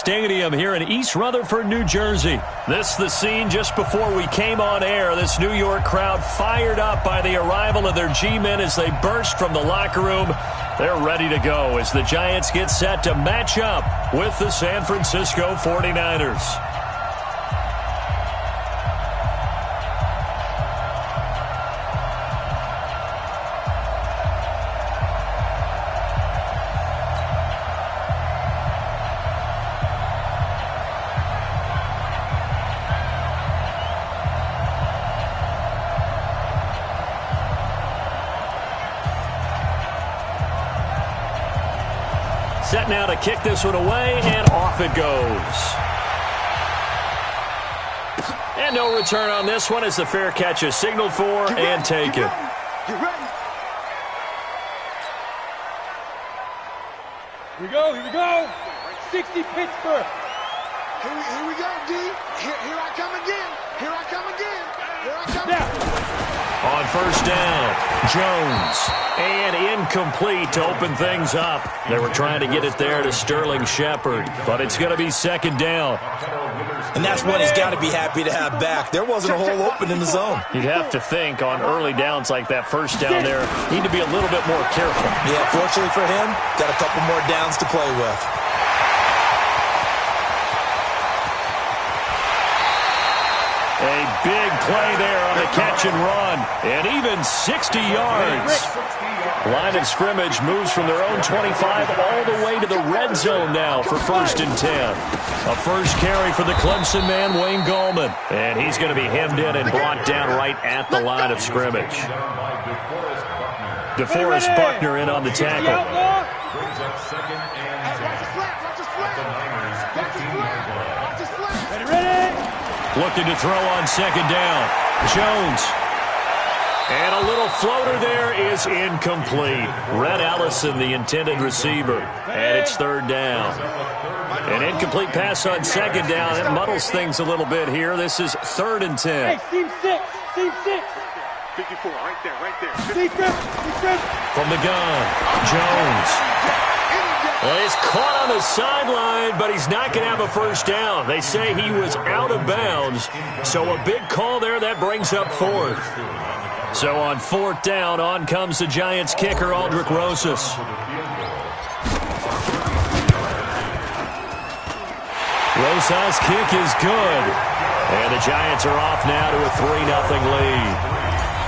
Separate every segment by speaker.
Speaker 1: Stadium here in East Rutherford, New Jersey. This is the scene just before we came on air. This New York crowd fired up by the arrival of their G-men as they burst from the locker room. They're ready to go as the Giants get set to match up with the San Francisco 49ers. Set now to kick this one away, and off it goes. And no return on this one as the fair catch is signaled for and taken.
Speaker 2: Get ready. Here we go. 60 Pittsburgh.
Speaker 3: Here we go, D. Here I come again. Here I come again.
Speaker 1: On first down, Jones. And incomplete to open things up. They were trying to get it there to Sterling Shepard, but it's going to be second down.
Speaker 4: And that's one he's got to be happy to have back. There wasn't a hole open in the zone.
Speaker 1: You'd have to think on early downs like that first down there, need to be a little bit more careful.
Speaker 4: Yeah, fortunately for him, got a couple more downs to play with.
Speaker 1: A big play there on the catch and run, and even 60 yards. Line of scrimmage moves from their own 25 all the way to the red zone now for 1st and 10. A first carry for the Clemson man, Wayne Gallman. And he's going to be hemmed in and brought down right at the line of scrimmage. DeForest Buckner in on the tackle. Looking to throw on second down. Jones. And a little floater there is incomplete. Red Allison, the intended receiver. And it's third down. An incomplete pass on second down. It muddles things a little bit here. This is 3rd and 10.
Speaker 2: Hey, team 6.
Speaker 3: 54, right there.
Speaker 1: From the gun, Jones. Well, he's caught on the sideline, but he's not going to have a first down. They say he was out of bounds, so a big call there that brings up 4th. So on 4th down, on comes the Giants kicker, Aldrick Rosas. Rosas' kick is good, and the Giants are off now to a 3-0 lead.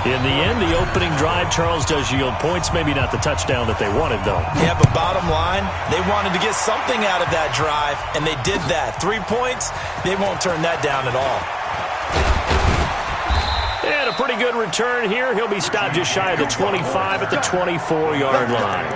Speaker 1: In the end, the opening drive, Charles, does yield points. Maybe not the touchdown that they wanted, though.
Speaker 4: Yeah, but bottom line, they wanted to get something out of that drive, and they did that. 3 points, they won't turn that down at all.
Speaker 1: And a pretty good return here. He'll be stopped just shy of the 25 at the 24-yard line.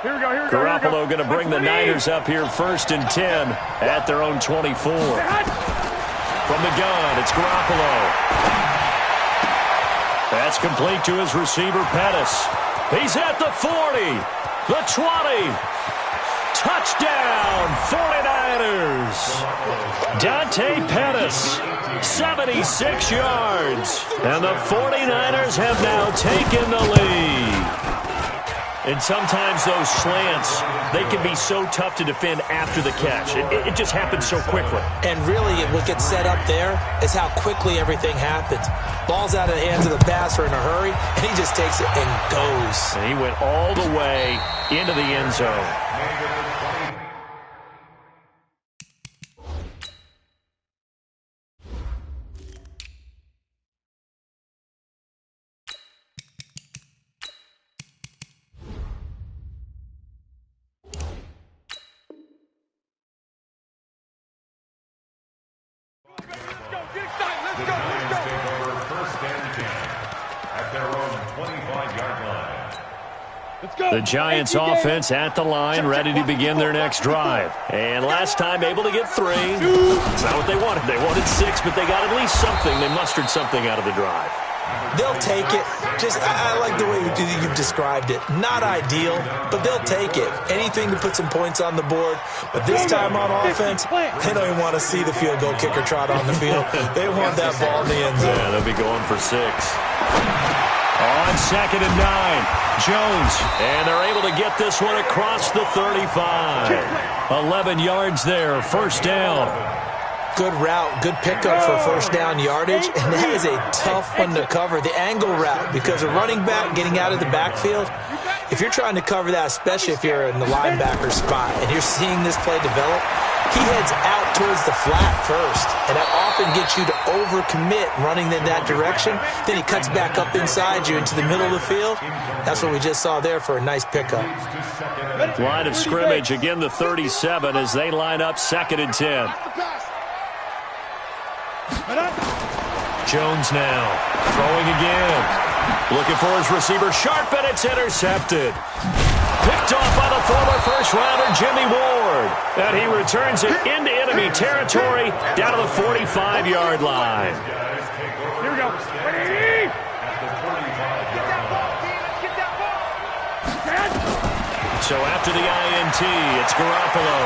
Speaker 1: Garoppolo going to bring the Niners up here 1st and 10 at their own 24. From the gun, it's Garoppolo. That's complete to his receiver, Pettis. He's at the 40, the 20. Touchdown, 49ers. Dante Pettis, 76 yards. And the 49ers have now taken the lead. And sometimes those slants, they can be so tough to defend after the catch. It just happens so quickly.
Speaker 4: And really, what gets set up there is how quickly everything happens. Ball's out of the hands of the passer in a hurry, and he just takes it and goes.
Speaker 1: And he went all the way into the end zone. The Giants offense at the line, ready to begin their next drive. And last time able to get 3. It's not what they wanted. They wanted 6, but they got at least something. They mustered something out of the drive.
Speaker 4: They'll take it. I like the way you've described it. Not ideal, but they'll take it. Anything to put some points on the board. But this time on offense, they don't even want to see the field goal kicker trot on the field. They want that ball in the end zone.
Speaker 1: Yeah, they'll be going for 6. On 2nd and 9, Jones. And they're able to get this one across the 35. 11 yards there, first down.
Speaker 4: Good route, good pickup for first down yardage, and that is a tough one to cover, the angle route, because a running back getting out of the backfield, if you're trying to cover that, especially if you're in the linebacker spot and you're seeing this play develop, he heads out towards the flat first, and that often gets you to overcommit running in that direction. Then he cuts back up inside you into the middle of the field. That's what we just saw there for a nice pickup.
Speaker 1: Line of scrimmage, again the 37 as they line up 2nd and 10. Jones now throwing again. Looking for his receiver, sharp, and it's intercepted. Picked off by the former first-rounder Jimmy Ward. And he returns it into enemy territory down to the 45-yard line.
Speaker 2: Here we go.
Speaker 1: So after the INT, it's Garoppolo.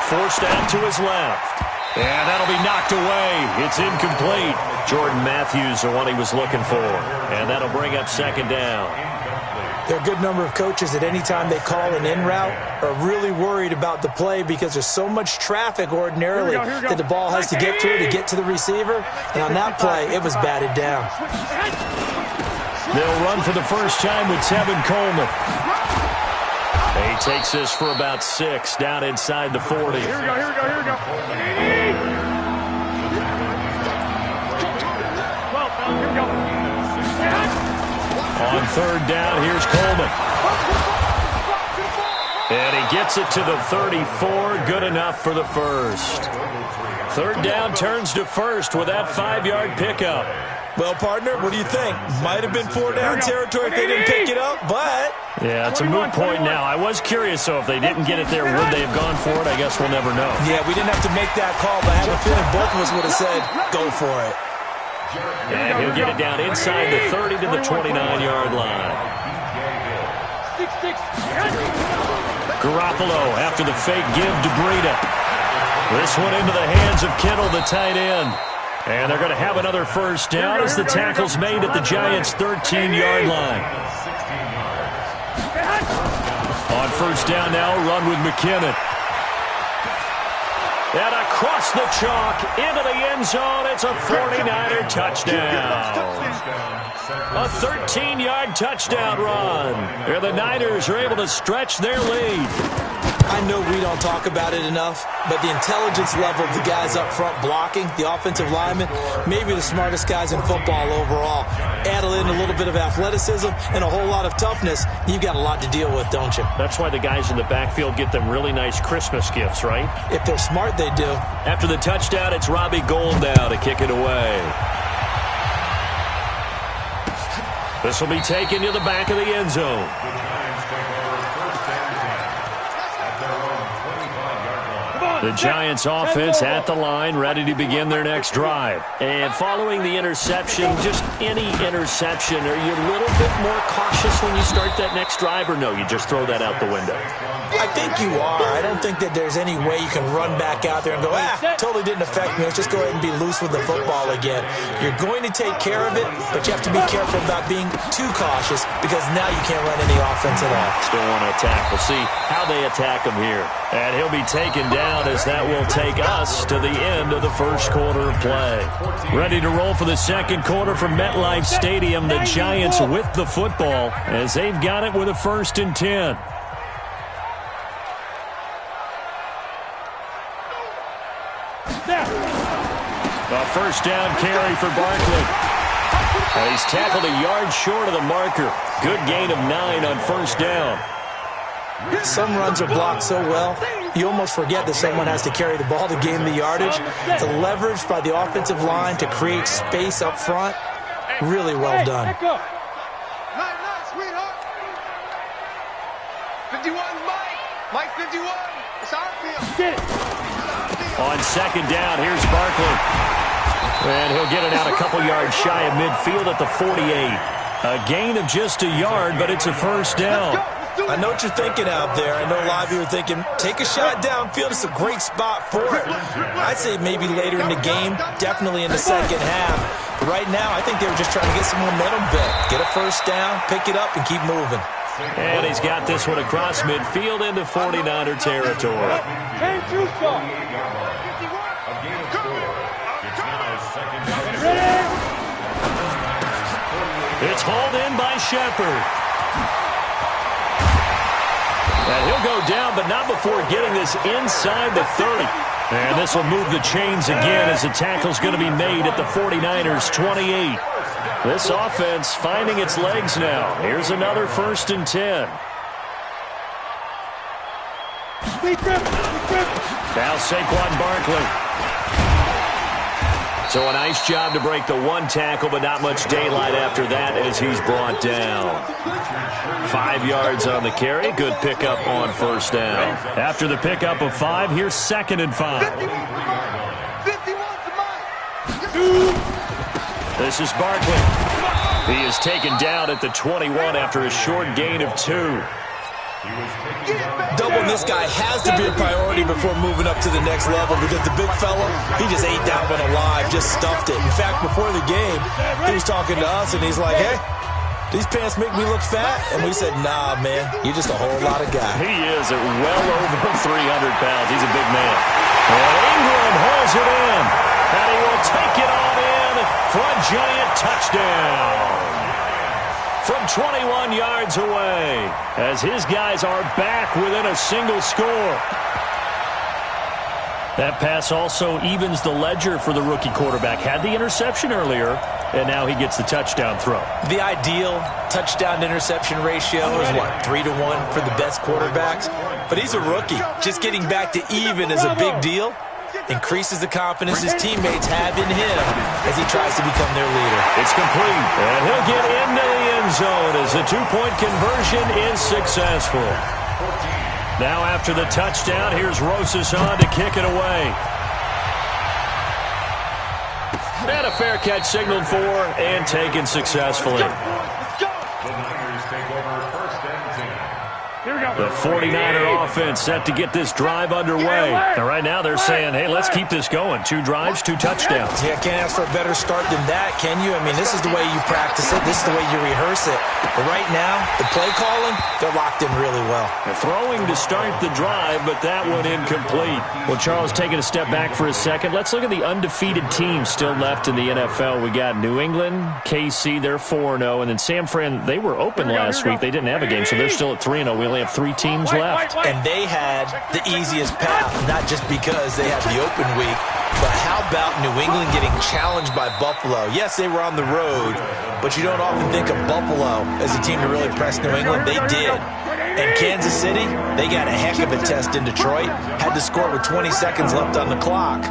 Speaker 1: Forced out to his left. And that'll be knocked away. It's incomplete. Jordan Matthews, the one he was looking for. And that'll bring up 2nd down.
Speaker 4: There are a good number of coaches at any time they call an in route are really worried about the play because there's so much traffic ordinarily that the ball has to get through to get to the receiver. And on that play, it was batted down.
Speaker 1: They'll run for the first time with Tevin Coleman. He takes this for about 6 down inside the 40.
Speaker 2: Here we go.
Speaker 1: On 3rd down, here's Coleman. And he gets it to the 34. Good enough for the first. 3rd down turns to 1st with that 5-yard pickup.
Speaker 4: Well, partner, what do you think? Might have been 4-down territory if they didn't pick it up, but...
Speaker 1: Yeah, it's a moot point now. I was curious, so if they didn't get it there, would they have gone for it? I guess we'll never know.
Speaker 4: Yeah, we didn't have to make that call, but I have a feeling both of us would have said, go for it.
Speaker 1: And he'll get it down inside the 30 to the 29-yard line. Garoppolo after the fake give to Breida. This one into the hands of Kittle, the tight end. And they're going to have another first down as the tackle's made at the Giants' 13-yard line. On first down now, run with McKinnon. And across the chalk, into the end zone, it's a 49er touchdown. A 13-yard touchdown run. And the Niners are able to stretch their lead.
Speaker 4: I know we don't talk about it enough, but the intelligence level of the guys up front blocking, the offensive linemen, maybe the smartest guys in football overall. Add in a little bit of athleticism and a whole lot of toughness, you've got a lot to deal with, don't you?
Speaker 1: That's why the guys in the backfield get them really nice Christmas gifts, right?
Speaker 4: If they're smart, they do. After
Speaker 1: the touchdown, it's Robbie Gould now to kick it away. This will be taken to the back of the end zone. The Giants offense at the line, ready to begin their next drive. And following the interception, just any interception, are you a little bit more cautious when you start that next drive, or no, you just throw that out the window?
Speaker 4: I think you are. I don't think that there's any way you can run back out there and go, totally didn't affect me. Let's just go ahead and be loose with the football again. You're going to take care of it, but you have to be careful about being too cautious because now you can't run any offense at all.
Speaker 1: Still want to attack. We'll see how they attack him here. And he'll be taken down as that will take us to the end of the first quarter of play. Ready to roll for the second quarter from MetLife Stadium. The Giants with the football as they've got it with a 1st and 10. A first down carry for Barkley. And he's tackled a yard short of the marker. Good gain of 9 on first down.
Speaker 4: Some runs are blocked so well, you almost forget that someone has to carry the ball to gain the yardage. The leverage by the offensive line to create space up front, really well done.
Speaker 3: Nice, sweetheart. 51, Mike 51. It's our field.
Speaker 2: Get it.
Speaker 1: On second down, here's Barkley. And he'll get it out a couple yards shy of midfield at the 48. A gain of just a yard, but it's a first down.
Speaker 4: I know what you're thinking out there. I know a lot of you are thinking, take a shot downfield. It's a great spot for it. I'd say maybe later in the game, definitely in the second half. But right now, I think they were just trying to get some momentum back. Get a first down, pick it up, and keep moving.
Speaker 1: And he's got this one across midfield into 49er territory. It's hauled in by Shepard. And he'll go down, but not before getting this inside the 30. And this will move the chains again as the tackle's going to be made at the 49ers' 28. This offense finding its legs now. Here's another 1st and 10. Now Saquon Barkley. So a nice job to break the one tackle, but not much daylight after that as he's brought down. 5 yards on the carry. Good pickup on first down. After the pickup of 5, here's 2nd and 5. This is Barkley. He is taken down at the 21 after a short gain of 2.
Speaker 4: Doubling this guy has to be a priority before moving up to the next level because the big fella, he just ate that one alive, just stuffed it. In fact, before the game, he was talking to us, and he's like, hey, these pants make me look fat? And we said, nah, man, you're just a whole lot of guy.
Speaker 1: He is at well over 300 pounds. He's a big man. And Ingram hauls it in, and he will take it on in for a giant touchdown. From 21 yards away, as his guys are back within a single score. That pass also evens the ledger for the rookie quarterback. Had the interception earlier, and now he gets the touchdown throw.
Speaker 4: The ideal touchdown-interception ratio is, what, 3-to-1 for the best quarterbacks? But he's a rookie. Just getting back to even is a big deal. Increases the confidence his teammates have in him as he tries to become their leader.
Speaker 1: It's complete, and he'll get into the end zone as the 2-point conversion is successful. Now after the touchdown, here's Rosas on to kick it away. And a fair catch signaled for and taken successfully. The 49er offense set to get this drive underway. And right now they're saying, hey, let's keep this going. 2 drives, 2 touchdowns.
Speaker 4: Yeah, can't ask for a better start than that, can you? I mean, this is the way you practice it. This is the way you rehearse it. But right now, the play calling, they're locked in really well.
Speaker 1: They're throwing to start the drive, but that one incomplete. Well, Charles, taking a step back for a second, let's look at the undefeated teams still left in the NFL. We got New England, KC, they're 4-0. And then San Fran, they were open last week. They didn't have a game, so they're still at 3-0. We only have 3 teams left.
Speaker 4: And they had the easiest path, not just because they had the open week, but how about New England getting challenged by Buffalo? Yes, they were on the road, but you don't often think of Buffalo as a team to really press New England. They did. And Kansas City, they got a heck of a test in Detroit. Had to score with 20 seconds left on the clock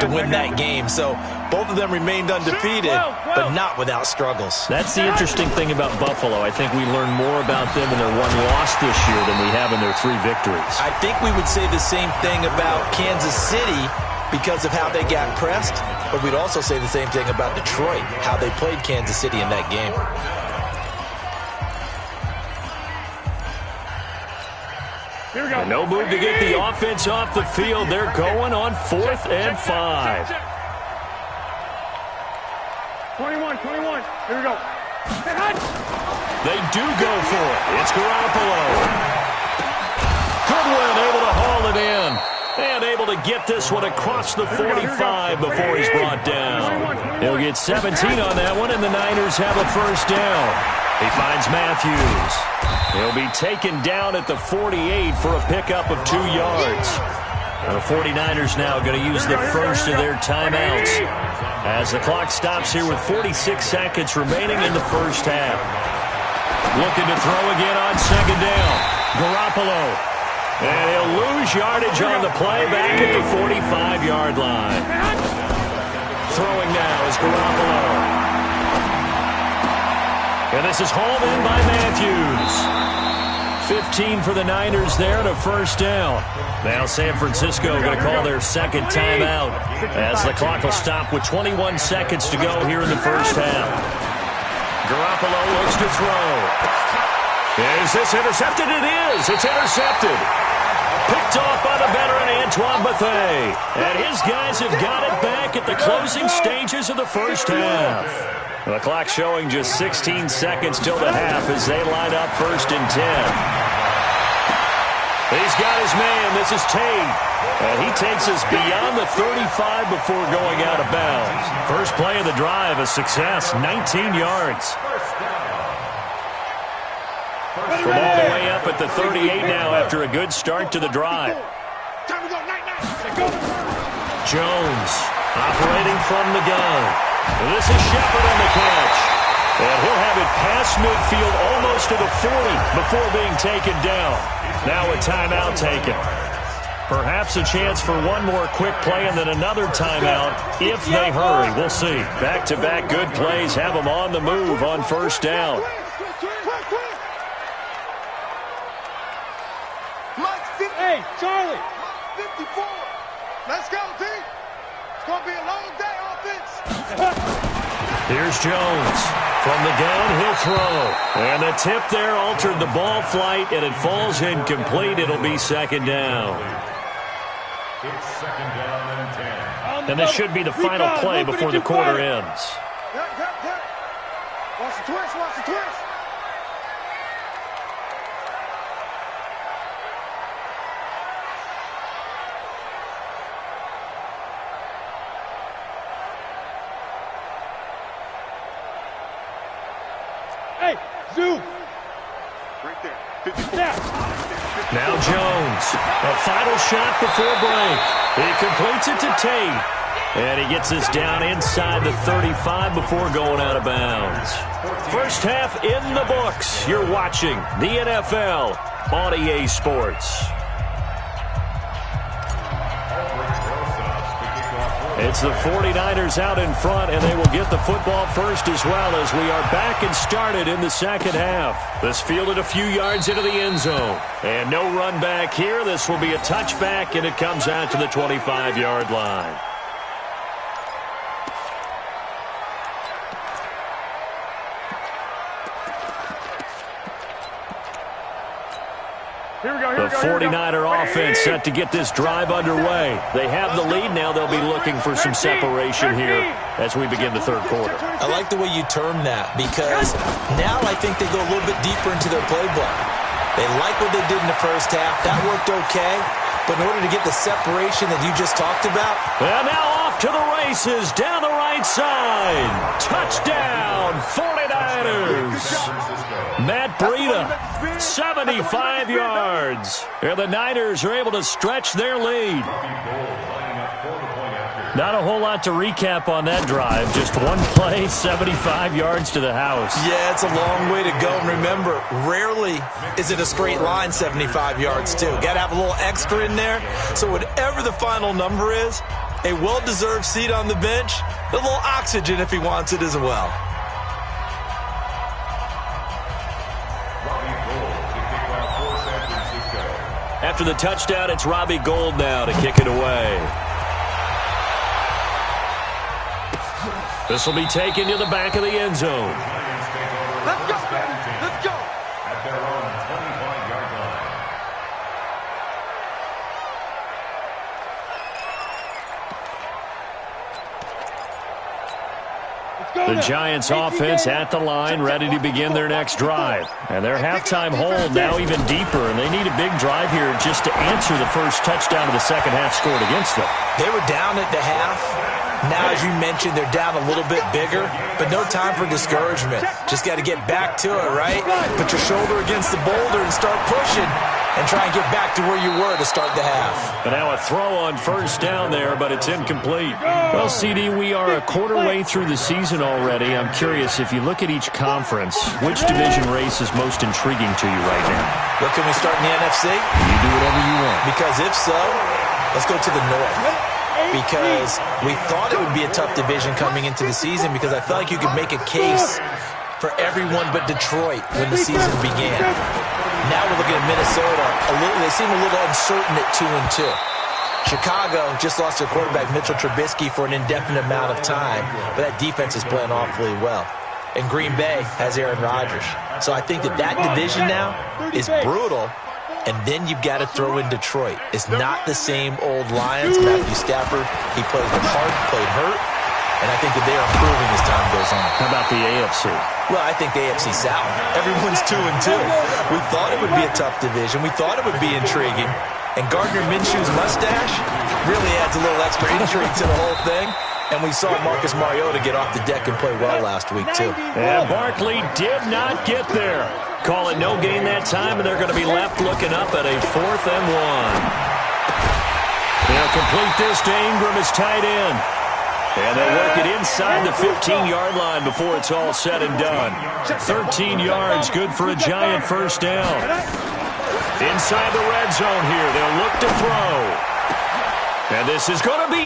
Speaker 4: to win that game. So both of them remained undefeated, but not without struggles.
Speaker 1: That's the interesting thing about Buffalo. I think we learn more about them in their 1 loss this year than we have in their 3 victories.
Speaker 4: I think we would say the same thing about Kansas City because of how they got pressed, but we'd also say the same thing about Detroit, how they played Kansas City in that game.
Speaker 1: And no move to get the offense off the field. They're going on 4th and 5.
Speaker 2: 21. Here we go.
Speaker 1: They do go for it. It's Garoppolo. Goodwin able to haul it in. And able to get this one across the 45 before he's brought down. He'll get 17 on that one, and the Niners have a first down. He finds Matthews. He'll be taken down at the 48 for a pickup of 2 yards. And the 49ers now going to use the first of their timeouts as the clock stops here with 46 seconds remaining in the first half. Looking to throw again on 2nd down. Garoppolo. And he'll lose yardage on the play back at the 45-yard line. Throwing now is Garoppolo. And this is hauled in by Matthews. 15 for the Niners there and a first down. Now San Francisco going to call their second timeout as the clock will stop with 21 seconds to go here in the first half. Garoppolo looks to throw. Is this intercepted? It is. It's intercepted. Picked off by the veteran Antoine Bethea. And his guys have got it back at the closing stages of the first half. The clock showing just 16 seconds till the half as they line up first and 10. He's got his man. This is Tate. And he takes us beyond the 35 before going out of bounds. First play of the drive, a success, 19 yards. From all the way up at the 38 now after a good start to the drive. Jones operating from the gun. This is Shepard on the catch. And he'll have it past midfield almost to the 40 before being taken down. Now a timeout taken. Perhaps a chance for one more quick play and then another timeout if they hurry. We'll see. Back-to-back good plays have them on the move on first down.
Speaker 2: Hey, Charlie.
Speaker 3: 54. Let's go, T. It's going to be a long day offense.
Speaker 1: Here's Jones. From the gun, he'll throw. And the tip there altered the ball flight, and it falls incomplete. It'll be second down.
Speaker 5: It's second down and 10.
Speaker 1: And this should be the final play before the quarter ends.
Speaker 3: Watch the twist, watch the twist.
Speaker 2: Hey, zoom.
Speaker 3: Right there. 54.
Speaker 1: Now Jones. A final shot before break. He completes it to Tate. And he gets us down inside the 35 before going out of bounds. First half in the books. You're watching the NFL on EA Sports. It's the 49ers out in front, and they will get the football first as well as we are back and started in the second half. This fielded a few yards into the end zone. And no run back here. This will be a touchback, and it comes out to the 25-yard line. The 49er offense set to get this drive underway. They have the lead now. They'll be looking for some separation here as we begin the third quarter.
Speaker 4: I like the way you term that because now I think they go a little bit deeper into their playbook. They like what they did in the first half. That worked okay. But in order to get the separation that you just talked about.
Speaker 1: And now off to the races down the right side. Touchdown, 49ers. Matt Breida, 75 yards. And the Niners are able to stretch their lead. Not a whole lot to recap on that drive. Just one play, 75 yards to the house.
Speaker 4: Yeah, it's a long way to go. And remember, rarely is it a straight line 75 yards, too. Got to have a little extra in there. So whatever the final number is, a well-deserved seat on the bench, a little oxygen if he wants it as well.
Speaker 1: After the touchdown, it's Robbie Gould now to kick it away. This will be taken to the back of the end zone.
Speaker 3: Let's go, let's go.
Speaker 5: At their own 25-yard line.
Speaker 1: The Giants offense at the line, ready to begin their next drive. And their halftime hold now even deeper, and they need a big drive here just to answer the first touchdown of the second half scored against them.
Speaker 4: They were down at the half. Now, as you mentioned, they're down a little bit bigger, but no time for discouragement. Just got to get back to it, right? Put your shoulder against the boulder and start pushing and try and get back to where you were to start the half.
Speaker 1: And now a throw on first down there, but it's incomplete. Well, CD, we are a quarter way through the season already. I'm curious, if you look at each conference, which division race is most intriguing to you right now?
Speaker 4: Well, can we start in the NFC?
Speaker 1: You do whatever you want.
Speaker 4: Because if so, let's go to the North. Because we thought it would be a tough division coming into the season because I felt like you could make a case for everyone but Detroit when the season began. Now we're looking at Minnesota. They seem a little uncertain at 2-2. Chicago just lost their quarterback, Mitchell Trubisky, for an indefinite amount of time, but that defense is playing awfully well. And Green Bay has Aaron Rodgers. So I think that division now is brutal, and then you've got to throw in Detroit. It's not the same old Lions. Matthew Stafford, he played hurt, and I think that they are improving as time goes on.
Speaker 1: How about the AFC?
Speaker 4: Well, I think the AFC South. Everyone's 2-2. We thought it would be a tough division. We thought it would be intriguing. And Gardner Minshew's mustache really adds a little extra intrigue to the whole thing. And we saw Marcus Mariota get off the deck and play well last week, too.
Speaker 1: And Barkley did not get there. Call it no gain that time, and they're going to be left looking up at a 4th and 1. They'll complete this to Ingram as tight end. And they'll work it inside the 15-yard line before it's all said and done. 13 yards, good for a giant first down. Inside the red zone here, they'll look to throw. And this is going to be